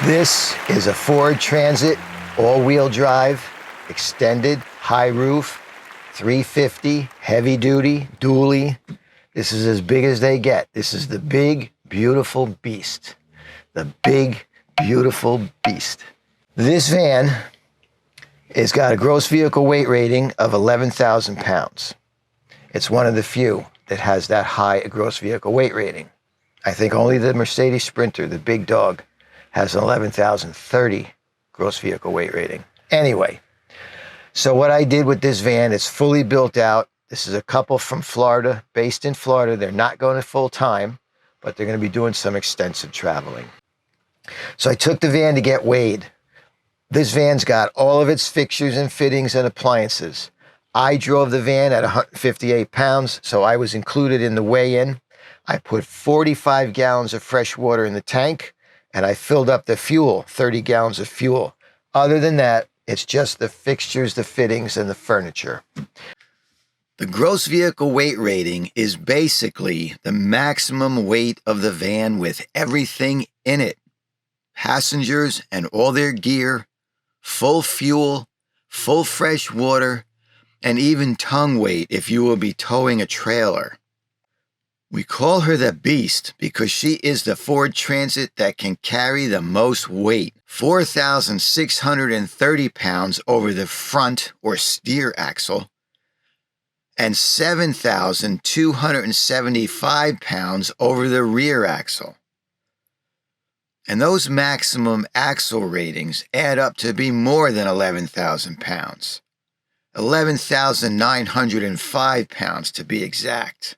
This is a Ford Transit, all-wheel drive, extended, high roof, 350, heavy duty, dually. This is as big as they get. This is the big, beautiful beast. The big, beautiful beast. This van has got a gross vehicle weight rating of 11,000 pounds. It's one of the few that has that high a gross vehicle weight rating. I think only the Mercedes Sprinter, the big dog, has an 11,030 gross vehicle weight rating. Anyway, so what I did with this van, it's fully built out. This is a couple from Florida, based in Florida. They're not going to full time, but they're going to be doing some extensive traveling. So I took the van to get weighed. This van's got all of its fixtures and fittings and appliances. I drove the van at 158 pounds, so I was included in the weigh-in. I put 45 gallons of fresh water in the tank, and I filled up the fuel, 30 gallons of fuel. Other than that, it's just the fixtures, the fittings, and the furniture. The gross vehicle weight rating is basically the maximum weight of the van with everything in it. Passengers and all their gear, full fuel, full fresh water, and even tongue weight if you will be towing a trailer. We call her the Beast because she is the Ford Transit that can carry the most weight, 4,630 pounds over the front or steer axle, and 7,275 pounds over the rear axle. And those maximum axle ratings add up to be more than 11,000 pounds. 11,905 pounds to be exact.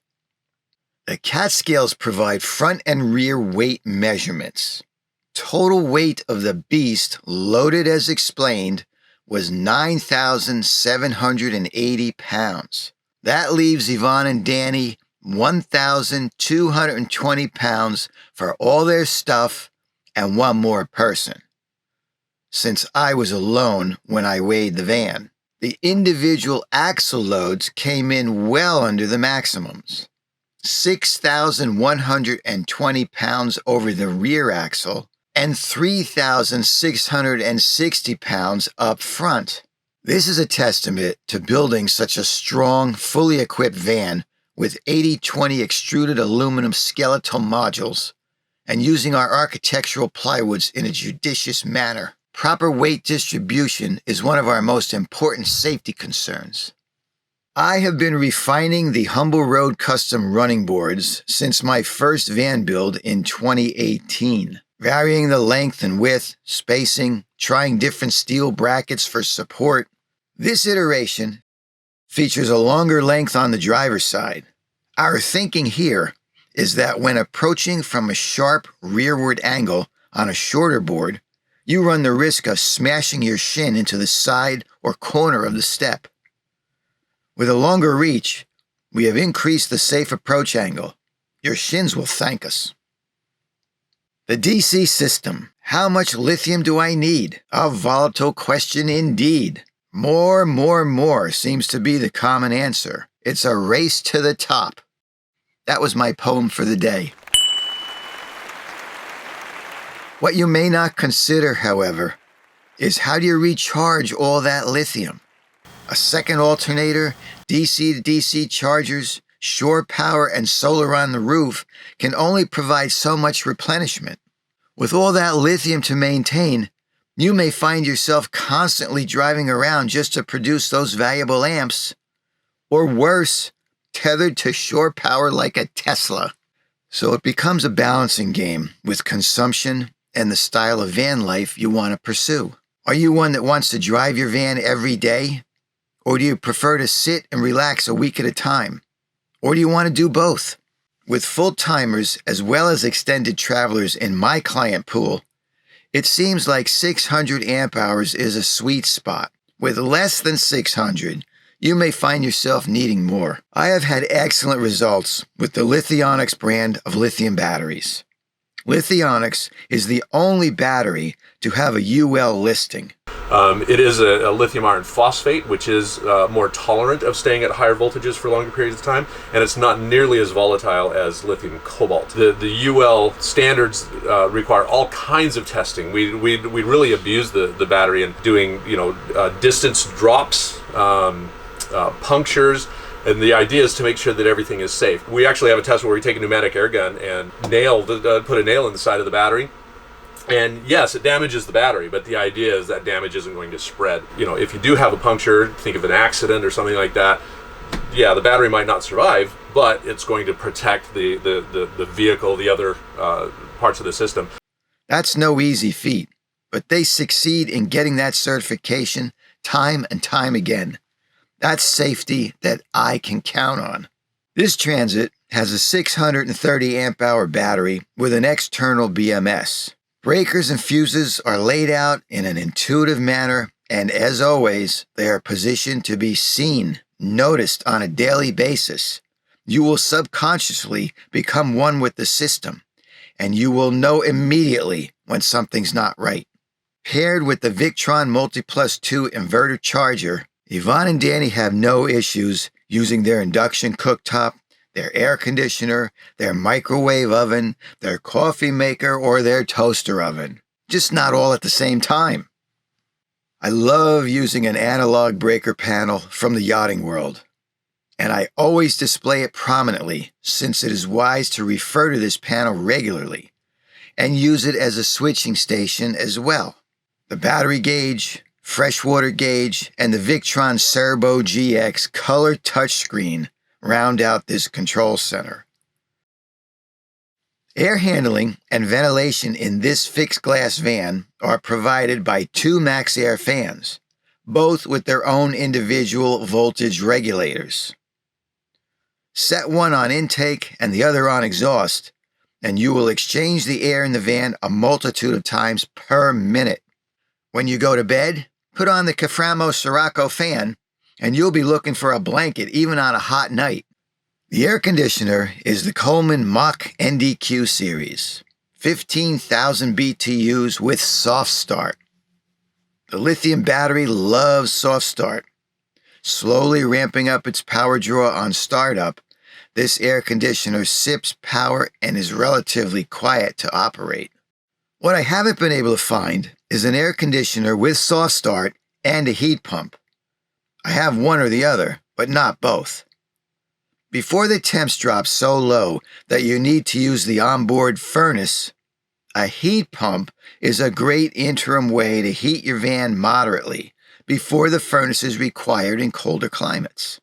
The CAT scales provide front and rear weight measurements. Total weight of the Beast, loaded as explained, was 9,780 pounds. That leaves Yvonne and Danny 1,220 pounds for all their stuff and one more person, since I was alone when I weighed the van. The individual axle loads came in well under the maximums. 6,120 pounds over the rear axle and 3,660 pounds up front. This is a testament to building such a strong, fully equipped van with 80/20 extruded aluminum skeletal modules and using our architectural plywoods in a judicious manner. Proper weight distribution is one of our most important safety concerns. I have been refining the Humble Road custom running boards since my first van build in 2018, varying the length and width, spacing, trying different steel brackets for support. This iteration features a longer length on the driver's side. Our thinking here is that when approaching from a sharp rearward angle on a shorter board, you run the risk of smashing your shin into the side or corner of the step. With a longer reach, we have increased the safe approach angle. Your shins will thank us. The DC system. How much lithium do I need? A volatile question indeed. More seems to be the common answer. It's a race to the top. That was my poem for the day. What you may not consider, however, is how do you recharge all that lithium? A second alternator, DC to DC chargers, shore power, and solar on the roof can only provide so much replenishment. With all that lithium to maintain, you may find yourself constantly driving around just to produce those valuable amps, or worse, tethered to shore power like a Tesla. So it becomes a balancing game with consumption and the style of van life you want to pursue. Are you one that wants to drive your van every day? Or do you prefer to sit and relax a week at a time? Or do you want to do both? With full-timers as well as extended travelers in my client pool, it seems like 600 amp hours is a sweet spot. With less than 600, you may find yourself needing more. I have had excellent results with the Lithionics brand of lithium batteries. Lithionics is the only battery to have a UL listing. It is a lithium iron phosphate, which is more tolerant of staying at higher voltages for longer periods of time, and it's not nearly as volatile as lithium cobalt. The UL standards require all kinds of testing. We really abuse the battery in doing distance drops, punctures. And the idea is to make sure that everything is safe. We actually have a test where we take a pneumatic air gun and put a nail in the side of the battery. And yes, it damages the battery, but the idea is that damage isn't going to spread. If you do have a puncture, think of an accident or something like that, yeah, the battery might not survive, but it's going to protect the vehicle, the other parts of the system. That's no easy feat, but they succeed in getting that certification time and time again. That's safety that I can count on. This Transit has a 630 amp hour battery with an external BMS. Breakers and fuses are laid out in an intuitive manner, and as always, they are positioned to be seen, noticed on a daily basis. You will subconsciously become one with the system, and you will know immediately when something's not right. Paired with the Victron Multiplus 2 inverter charger, Yvonne and Danny have no issues using their induction cooktop, their air conditioner, their microwave oven, their coffee maker, or their toaster oven. Just not all at the same time. I love using an analog breaker panel from the yachting world, and I always display it prominently since it is wise to refer to this panel regularly and use it as a switching station as well. The battery gauge, freshwater gauge, and the Victron Serbo GX color touchscreen round out this control center. Air handling and ventilation in this fixed glass van are provided by two Max Air fans, both with their own individual voltage regulators. Set one on intake and the other on exhaust, and you will exchange the air in the van a multitude of times per minute. When you go to bed, put on the Caframo Sirocco fan, and you'll be looking for a blanket even on a hot night. The air conditioner is the Coleman Mach NDQ series, 15,000 BTUs with soft start. The lithium battery loves soft start. Slowly ramping up its power draw on startup, this air conditioner sips power and is relatively quiet to operate. What I haven't been able to find is an air conditioner with soft start and a heat pump. I have one or the other, but not both. Before the temps drop so low that you need to use the onboard furnace, a heat pump is a great interim way to heat your van moderately before the furnace is required in colder climates.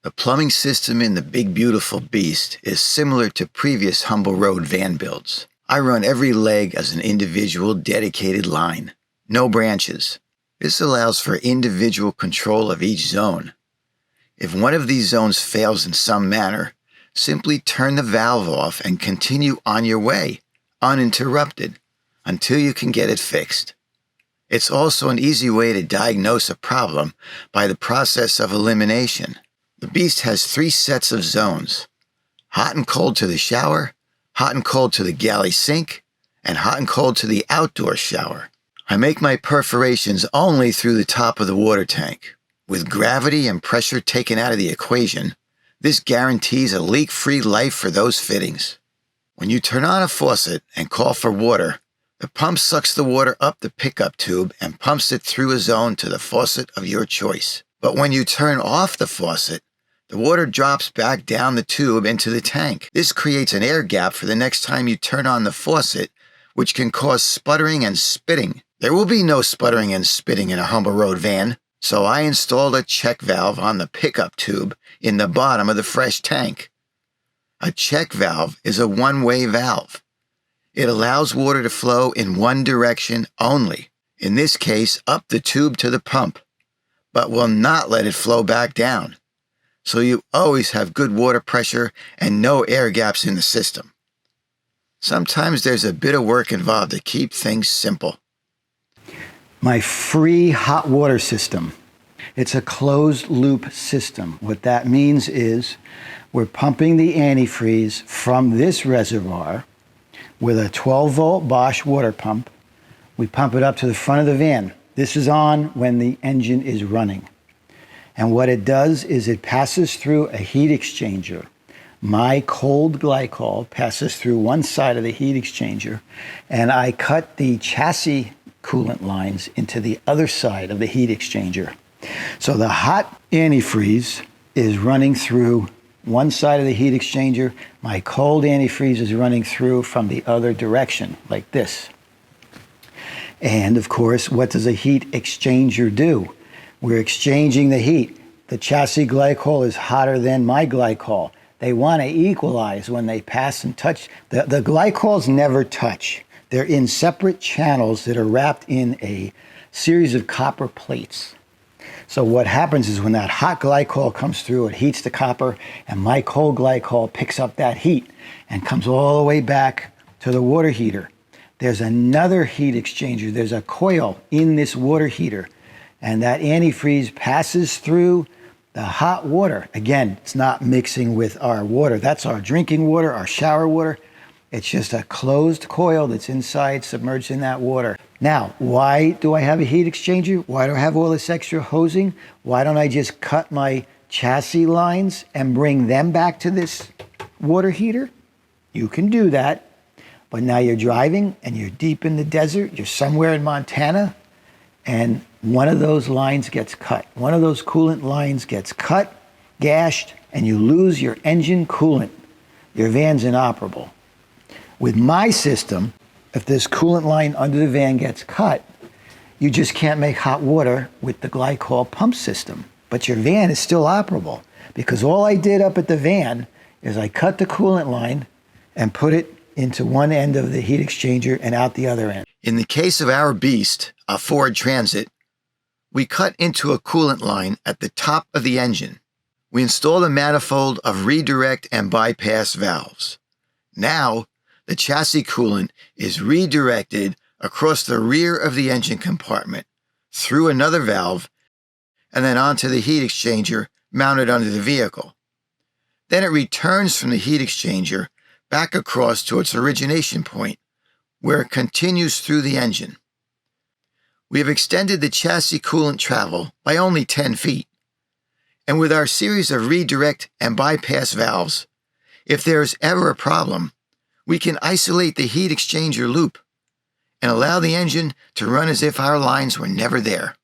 The plumbing system in the Big Beautiful Beast is similar to previous Humble Road van builds. I run every leg as an individual dedicated line, no branches. This allows for individual control of each zone. If one of these zones fails in some manner, simply turn the valve off and continue on your way, uninterrupted, until you can get it fixed. It's also an easy way to diagnose a problem by the process of elimination. The Beast has 3 sets of zones: hot and cold to the shower, hot and cold to the galley sink, and hot and cold to the outdoor shower. I make my perforations only through the top of the water tank. With gravity and pressure taken out of the equation, this guarantees a leak-free life for those fittings. When you turn on a faucet and call for water, the pump sucks the water up the pickup tube and pumps it through a zone to the faucet of your choice. But when you turn off the faucet, the water drops back down the tube into the tank. This creates an air gap for the next time you turn on the faucet, which can cause sputtering and spitting. There will be no sputtering and spitting in a Humble Road van, so I installed a check valve on the pickup tube in the bottom of the fresh tank. A check valve is a one-way valve. It allows water to flow in one direction only, in this case up the tube to the pump, but will not let it flow back down. So you always have good water pressure and no air gaps in the system. Sometimes there's a bit of work involved to keep things simple. My free hot water system. It's a closed loop system. What that means is we're pumping the antifreeze from this reservoir with a 12-volt Bosch water pump. We pump it up to the front of the van. This is on when the engine is running. And what it does is it passes through a heat exchanger. My cold glycol passes through one side of the heat exchanger, and I cut the chassis coolant lines into the other side of the heat exchanger. So the hot antifreeze is running through one side of the heat exchanger. My cold antifreeze is running through from the other direction, like this. And of course, what does a heat exchanger do? We're exchanging the heat. The chassis glycol is hotter than my glycol. They want to equalize when they pass and touch. The glycols never touch. They're in separate channels that are wrapped in a series of copper plates. So what happens is when that hot glycol comes through, it heats the copper, and my cold glycol picks up that heat and comes all the way back to the water heater. There's another heat exchanger. There's a coil in this water heater, and that antifreeze passes through the hot water. Again, it's not mixing with our water. That's our drinking water, our shower water. It's just a closed coil that's inside, submerged in that water. Now, why do I have a heat exchanger? Why do I have all this extra hosing? Why don't I just cut my chassis lines and bring them back to this water heater? You can do that, but now you're driving and you're deep in the desert. You're somewhere in Montana, and one of those lines gets cut. One of those coolant lines gets cut, gashed, and you lose your engine coolant. Your van's inoperable. With my system, if this coolant line under the van gets cut, you just can't make hot water with the glycol pump system. But your van is still operable, because all I did up at the van is I cut the coolant line and put it into one end of the heat exchanger and out the other end. In the case of our beast, a Ford Transit, we cut into a coolant line at the top of the engine. We installed a manifold of redirect and bypass valves. Now, the chassis coolant is redirected across the rear of the engine compartment, through another valve, and then onto the heat exchanger mounted under the vehicle. Then it returns from the heat exchanger back across to its origination point, where it continues through the engine. We have extended the chassis coolant travel by only 10 feet. And with our series of redirect and bypass valves, if there is ever a problem, we can isolate the heat exchanger loop and allow the engine to run as if our lines were never there.